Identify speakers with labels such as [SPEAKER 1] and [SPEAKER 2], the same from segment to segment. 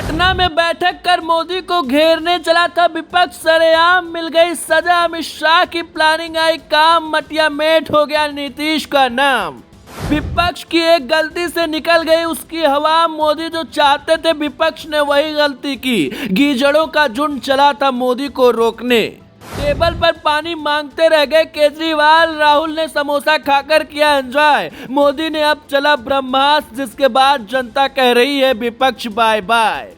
[SPEAKER 1] पटना में बैठक कर मोदी को घेरने चला था विपक्ष, सरेआम मिल गई सजा। अमित शाह की प्लानिंग आई काम, मटिया मेट हो गया नीतीश का नाम। विपक्ष की एक गलती से निकल गई उसकी हवा, मोदी जो चाहते थे विपक्ष ने वही गलती की। गीजड़ों का झुंड चला था मोदी को रोकने। टेबल पर पानी मांगते रह गए केजरीवाल, राहुल ने समोसा खाकर किया एंजॉय। मोदी ने अब चला ब्रह्मास्त्र, जिसके बाद जनता कह रही है विपक्ष बाय बाय।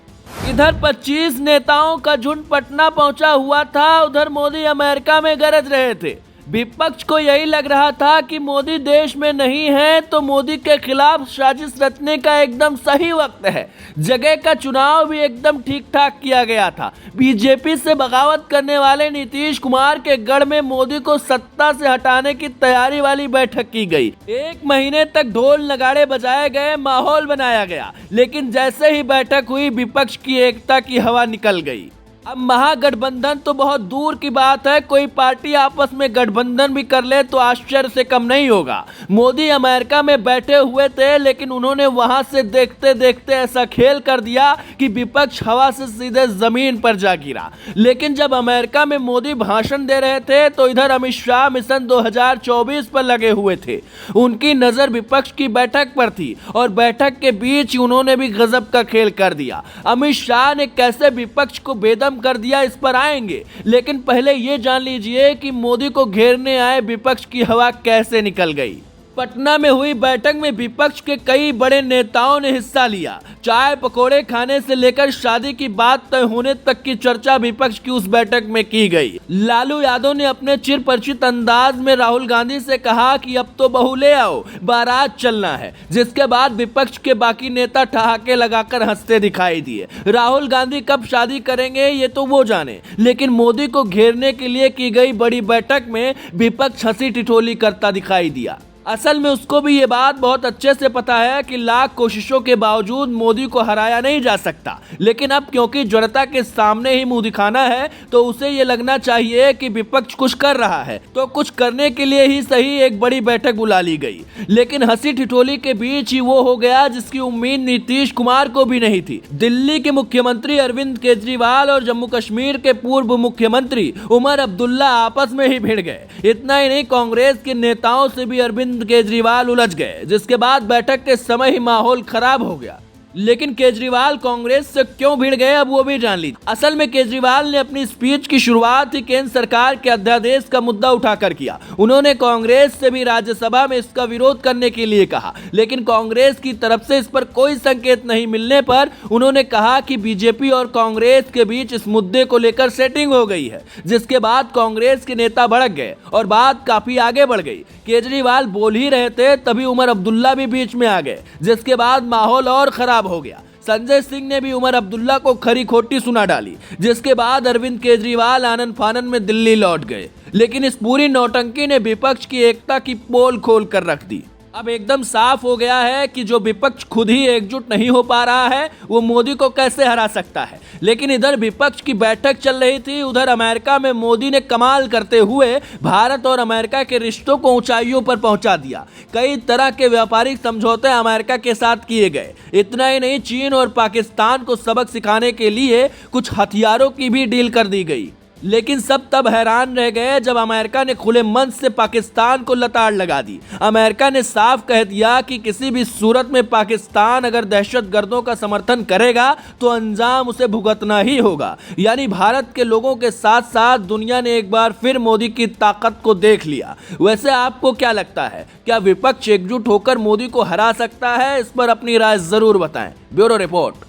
[SPEAKER 1] इधर 25 नेताओं का झुंड पटना पहुंचा हुआ था, उधर मोदी अमेरिका में गरज रहे थे। विपक्ष को यही लग रहा था कि मोदी देश में नहीं है तो मोदी के खिलाफ साजिश रचने का एकदम सही वक्त है। जगह का चुनाव भी एकदम ठीक ठाक किया गया था। बीजेपी से बगावत करने वाले नीतीश कुमार के गढ़ में मोदी को सत्ता से हटाने की तैयारी वाली बैठक की गई। 1 महीने तक ढोल नगाड़े बजाए गए, माहौल बनाया गया, लेकिन जैसे ही बैठक हुई विपक्ष की एकता की हवा निकल गई। अब महागठबंधन तो बहुत दूर की बात है, कोई पार्टी आपस में गठबंधन भी कर ले तो आश्चर्य से कम नहीं होगा। मोदी अमेरिका में बैठे हुए थे, लेकिन उन्होंने वहां से देखते देखते ऐसा खेल कर दिया कि विपक्ष हवा से सीधे जमीन पर जा गिरा। लेकिन जब अमेरिका में मोदी भाषण दे रहे थे तो इधर अमित शाह मिशन 2024 पर लगे हुए थे। उनकी नजर विपक्ष की बैठक पर थी और बैठक के बीच उन्होंने भी गजब का खेल कर दिया। अमित शाह ने कैसे विपक्ष को बेदम कर दिया, इस पर आएंगे, लेकिन पहले ये जान लीजिए कि मोदी को घेरने आए विपक्ष की हवा कैसे निकल गई। पटना में हुई बैठक में विपक्ष के कई बड़े नेताओं ने हिस्सा लिया। चाय पकोड़े खाने से लेकर शादी की बात तय होने तक की चर्चा विपक्ष की उस बैठक में की गई। लालू यादव ने अपने चिरपरिचित अंदाज में राहुल गांधी से कहा कि अब तो बहू ले आओ, बारात चलना है, जिसके बाद विपक्ष के बाकी नेता ठहाके लगाकर हंसते दिखाई दिए। राहुल गांधी कब शादी करेंगे ये तो वो जाने, लेकिन मोदी को घेरने के लिए की गई बड़ी बैठक में विपक्ष हंसी ठिठोली करता दिखाई दिया। असल में उसको भी ये बात बहुत अच्छे से पता है कि लाख कोशिशों के बावजूद मोदी को हराया नहीं जा सकता, लेकिन अब क्योंकि जनता के सामने ही मुंह दिखाना है तो उसे ये लगना चाहिए कि विपक्ष कुछ कर रहा है, तो कुछ करने के लिए ही सही एक बड़ी बैठक बुला ली गई। लेकिन हंसी ठिठोली के बीच ही वो हो गया जिसकी उम्मीद नीतीश कुमार को भी नहीं थी। दिल्ली के मुख्यमंत्री अरविंद केजरीवाल और जम्मू कश्मीर के पूर्व मुख्यमंत्री उमर अब्दुल्ला आपस में ही भिड़ गए। इतना ही नहीं, कांग्रेस के नेताओं से भी अरविंद केजरीवाल उलझ गए, जिसके बाद बैठक के समय ही माहौल खराब हो गया। लेकिन केजरीवाल कांग्रेस से क्यों भिड़ गए अब वो भी जान लीजिए। असल में केजरीवाल ने अपनी स्पीच की शुरुआत ही केंद्र सरकार के अध्यादेश का मुद्दा उठाकर किया। उन्होंने कांग्रेस से भी राज्यसभा में इसका विरोध करने के लिए कहा, लेकिन कांग्रेस की तरफ से इस पर कोई संकेत नहीं मिलने पर उन्होंने कहा कि बीजेपी और कांग्रेस के बीच इस मुद्दे को लेकर सेटिंग हो गई है, जिसके बाद कांग्रेस के नेता भड़क गए और बात काफी आगे बढ़ गई। केजरीवाल बोल ही रहे थे तभी उमर अब्दुल्ला भी बीच में आ गए, जिसके बाद माहौल और खराब हो गया। संजय सिंह ने भी उमर अब्दुल्ला को खरी खोटी सुना डाली, जिसके बाद अरविंद केजरीवाल आनन फानन में दिल्ली लौट गए। लेकिन इस पूरी नौटंकी ने विपक्ष की एकता की पोल खोल कर रख दी। अब एकदम साफ हो गया है कि जो विपक्ष खुद ही एकजुट नहीं हो पा रहा है वो मोदी को कैसे हरा सकता है। लेकिन इधर विपक्ष की बैठक चल रही थी, उधर अमेरिका में मोदी ने कमाल करते हुए भारत और अमेरिका के रिश्तों को ऊंचाइयों पर पहुंचा दिया। कई तरह के व्यापारिक समझौते अमेरिका के साथ किए गए। इतना ही नहीं, चीन और पाकिस्तान को सबक सिखाने के लिए कुछ हथियारों की भी डील कर दी गई। लेकिन सब तब हैरान रह गए जब अमेरिका ने खुले मन से पाकिस्तान को लताड़ लगा दी। अमेरिका ने साफ कह दिया कि किसी भी सूरत में पाकिस्तान अगर दहशतगर्दों का समर्थन करेगा तो अंजाम उसे भुगतना ही होगा। यानी भारत के लोगों के साथ साथ दुनिया ने एक बार फिर मोदी की ताकत को देख लिया। वैसे आपको क्या लगता है, क्या विपक्ष एकजुट होकर मोदी को हरा सकता है? इस पर अपनी राय जरूर बताएं। Bureau report.